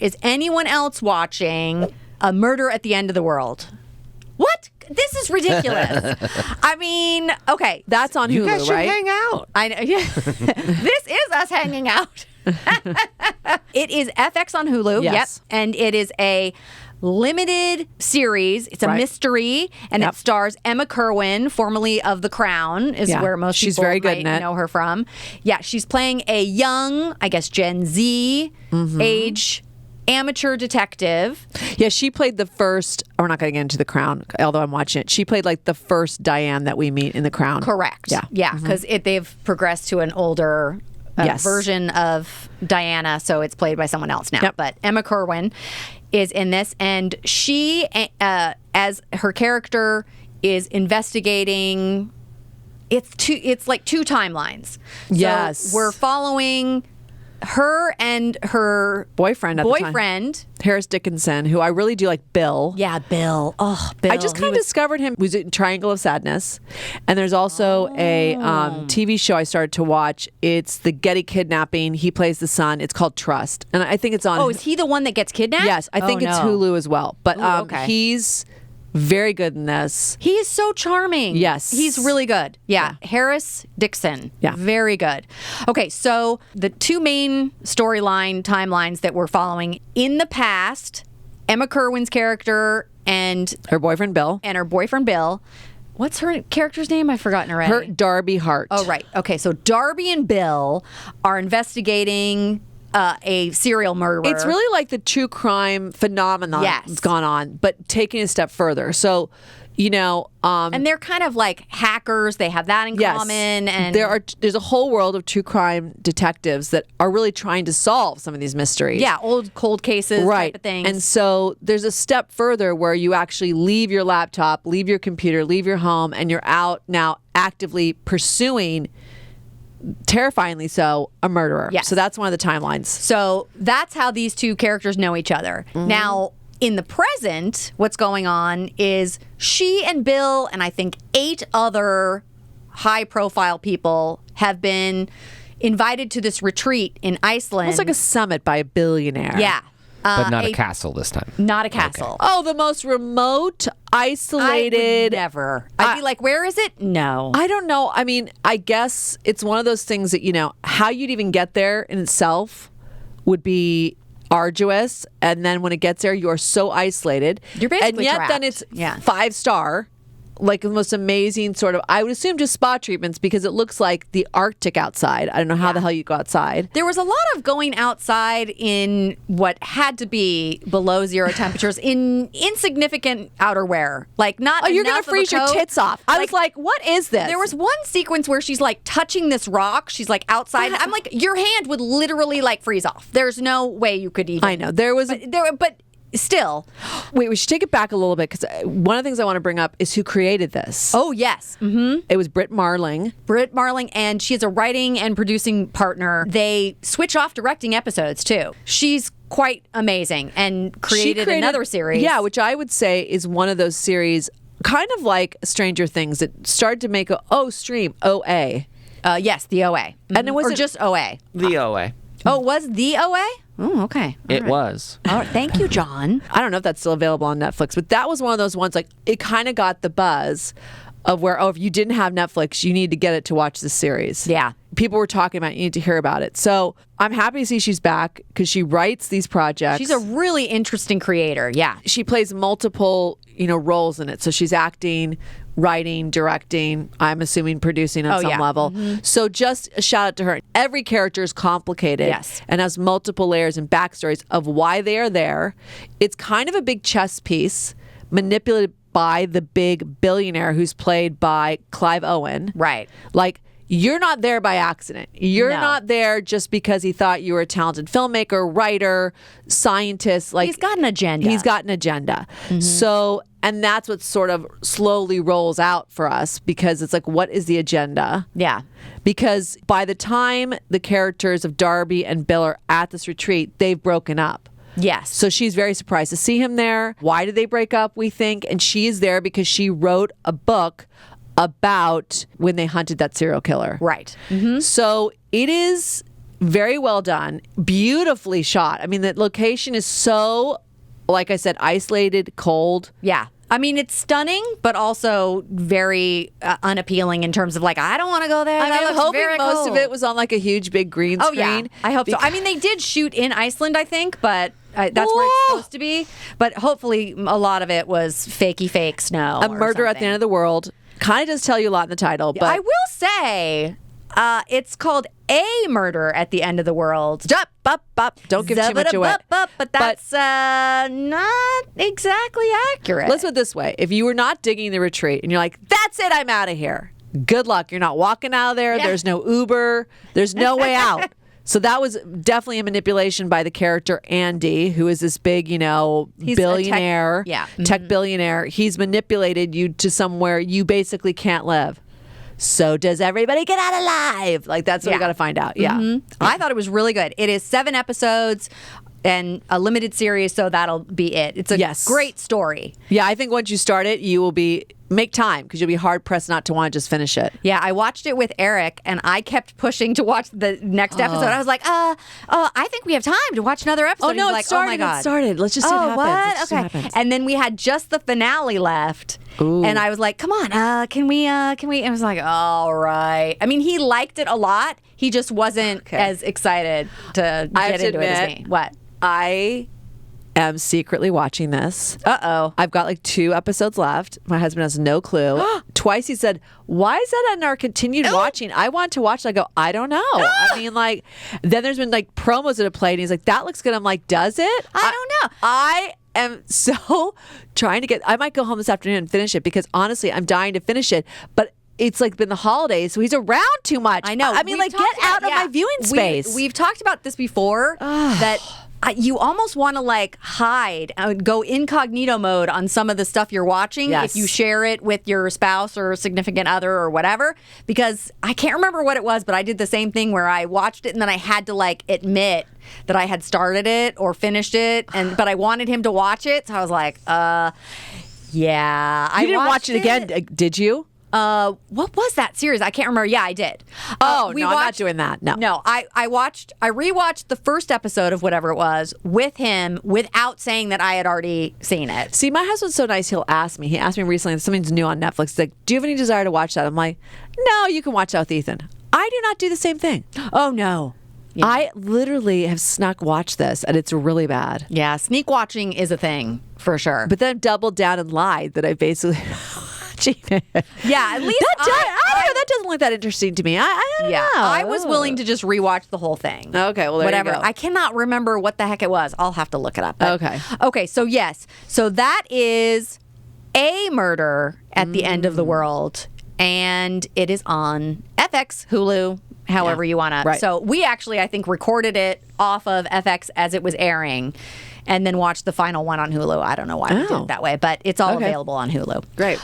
Is anyone else watching A Murder at the End of the World? What? This is ridiculous. I mean, okay. That's on Hulu, You guys should right? hang out. I know. Yeah. This is us hanging out. It is FX on Hulu. Yes. Yep. And it is a limited series. It's a Right. mystery, and Yep. it stars Emma Corrin, formerly of The Crown, is Yeah. where most She's people very good might in it. know her from. Yeah, she's playing a young, I guess, Gen Z age amateur detective. Yeah, she played the first, we're not going to get into The Crown, although I'm watching it. She played like the first Diane that we meet in The Crown. Correct. Yeah. Yeah, because they've progressed to an older Yes. version of Diana, so it's played by someone else now. Yep. But Emma Corrin is in this, and she, as her character, is investigating. It's like two timelines. Yes. So we're following her and her Boyfriend at the time. boyfriend. Harris Dickinson, who I really do like, Bill. Yeah, Bill. Oh, Bill. I just kind of discovered him. He was in Triangle of Sadness. And there's also a TV show I started to watch. It's the Getty kidnapping. He plays the son. It's called Trust. And I think it's on. Oh, is he the one that gets kidnapped? Yes, I think it's no. Hulu as well. But Ooh, okay. he's very good in this. He is so charming. Yes. He's really good. Yeah. Harris Dixon. Yeah. Very good. Okay, so the two main storyline timelines that we're following in the past, Emma Corrin's character and Her boyfriend, Bill. her boyfriend Bill. What's her character's name? I've forgotten already. Her Darby Hart. Oh, right. Okay, so Darby and Bill are investigating a serial murderer. It's really like the true crime phenomenon that's gone on, but taking it a step further. So, and they're kind of like hackers. They have that in common. And there's a whole world of true crime detectives that are really trying to solve some of these mysteries. yeah, old cold cases Right. type of things. And so there's a step further where you actually leave your laptop, leave your computer, leave your home, and you're out now actively pursuing, terrifyingly so, a murderer. Yes. So that's one of the timelines. So that's how these two characters know each other. Now, in the present, what's going on is she and Bill and I think 8 other high-profile people have been invited to this retreat in Iceland. It's like a summit by a billionaire. yeah. But not a castle this time. Not a castle. Oh, the most remote, I isolated. would never. I'd be like, where is it? No. I don't know. I mean, I guess it's one of those things that, how you'd even get there in itself would be arduous. And then when it gets there, you're so isolated. You're basically And yet then trapped. it's Yeah. 5-star. Like the most amazing sort of, I would assume just spa treatments because it looks like the Arctic outside. I don't know how the hell you go outside. There was a lot of going outside in what had to be below zero temperatures in insignificant outerwear. Like not Oh, you're going enough to freeze of a your coat. tits off. I was like, what is this? There was one sequence where she's like touching this rock. She's like outside. I'm like, your hand would literally like freeze off. There's no way you could even. I know. There was. But still. Wait, we should take it back a little bit because one of the things I want to bring up is who created this. Oh, yes. Mm-hmm. It was Brit Marling. Brit Marling, and she has a writing and producing partner. They switch off directing episodes, too. She's quite amazing and created another series. Yeah, which I would say is one of those series, kind of like Stranger Things, that started to make stream, OA. Yes, the OA. And it wasn't- Or just OA. The OA. Oh, it was the OA? Oh, okay. It was. All right. Thank you, John. I don't know if that's still available on Netflix, but that was one of those ones, like, it kind of got the buzz of where, if you didn't have Netflix, you need to get it to watch this series. Yeah. People were talking about it, you need to hear about it. So I'm happy to see she's back because she writes these projects. She's a really interesting creator. Yeah. She plays multiple, roles in it. So she's acting, writing, directing, I'm assuming producing on some yeah. level. So just a shout out to her. Every character is complicated Yes. and has multiple layers and backstories of why they are there. It's kind of a big chess piece manipulated by the big billionaire who's played by Clive Owen. Right. Like, you're not there by accident. You're No. not there just because he thought you were a talented filmmaker, writer, scientist. Like, He's got an agenda. He's got an agenda. So, and that's what sort of slowly rolls out for us because it's like, what is the agenda? Yeah. Because by the time the characters of Darby and Bill are at this retreat, they've broken up. Yes. So she's very surprised to see him there. Why did they break up, we think? And she is there because she wrote a book about when they hunted that serial killer. Right. So it is very well done, beautifully shot. I mean, the location is so, like I said, isolated, cold. Yeah. I mean, it's stunning, but also very unappealing in terms of like, I don't want to go there. I That mean, I'm looks hoping very most cold. of it was on like a huge big green Oh, screen. yeah. I hope so. I mean, they did shoot in Iceland, I think, but that's where it's supposed to be. But hopefully a lot of it was fakey fake snow. A Murder at the End of the World kind of does tell you a lot in the title. But I will say it's called A Murder at the End of the World. Don't give too much away. But that's not exactly accurate. Let's put it this way. If you were not digging the retreat and you're like, that's it, I'm out of here. Good luck. You're not walking out of there. Yeah. There's no Uber. There's no way out. So that was definitely a manipulation by the character Andy, who is this big, He's a billionaire, tech billionaire. He's manipulated you to somewhere you basically can't live. So does everybody get out alive? Like, that's what we got to find out. Yeah. I thought it was really good. It is 7 episodes and a limited series, so that'll be it. It's a great story. Yeah, I think once you start it, you will make time because you'll be hard pressed not to want to just finish it. Yeah, I watched it with Eric, and I kept pushing to watch the next episode. I was like, I think we have time to watch another episode. Oh, no, He's it like, started. oh my God. It started. Let's just see what happens. What? Let's just see what Okay. happens. And then we had just the finale left. Ooh. And I was like, come on, can we? And I was like, all right. I mean, he liked it a lot. He just wasn't as excited to get into it as me. What? I am secretly watching this. Uh-oh. I've got like 2 episodes left. My husband has no clue. Twice he said, why is that in our continued watching? I want to watch it. I go, I don't know. I mean, like, then there's been like promos that have played and he's like, that looks good. I'm like, does it? I don't know. I am so trying to I might go home this afternoon and finish it because honestly, I'm dying to finish it. But it's like been the holidays, so he's around too much. I know. I mean, like, get out of my viewing space. We've talked about this before, that you almost want to like hide, go incognito mode on some of the stuff you're watching if you share it with your spouse or significant other or whatever. Because I can't remember what it was, but I did the same thing where I watched it and then I had to like admit that I had started it or finished it, but I wanted him to watch it, so I was like, yeah. You didn't watch it again, did you? What was that series? I can't remember. Yeah, I did. I'm not doing that. No. I rewatched the first episode of whatever it was with him without saying that I had already seen it. See, my husband's so nice. He asked me recently if something's new on Netflix. He's like, do you have any desire to watch that? I'm like, no, you can watch that with Ethan. I do not do the same thing. Oh, no. Yeah. I literally have snuck watched this and it's really bad. Yeah, sneak watching is a thing for sure. But then doubled down and lied that I basically... Yeah, at least I don't know. That doesn't look that interesting to me. I don't know. I was willing to just rewatch the whole thing. Okay, well, there whatever. you go. I cannot remember what the heck it was. I'll have to look it up. Okay. So yes. So that is A Murder at the End of the World, and it is on FX, Hulu, however you want to. Right. So we actually, I think, recorded it off of FX as it was airing, and then watched the final one on Hulu. I don't know why we did it that way, but it's all available on Hulu. Great.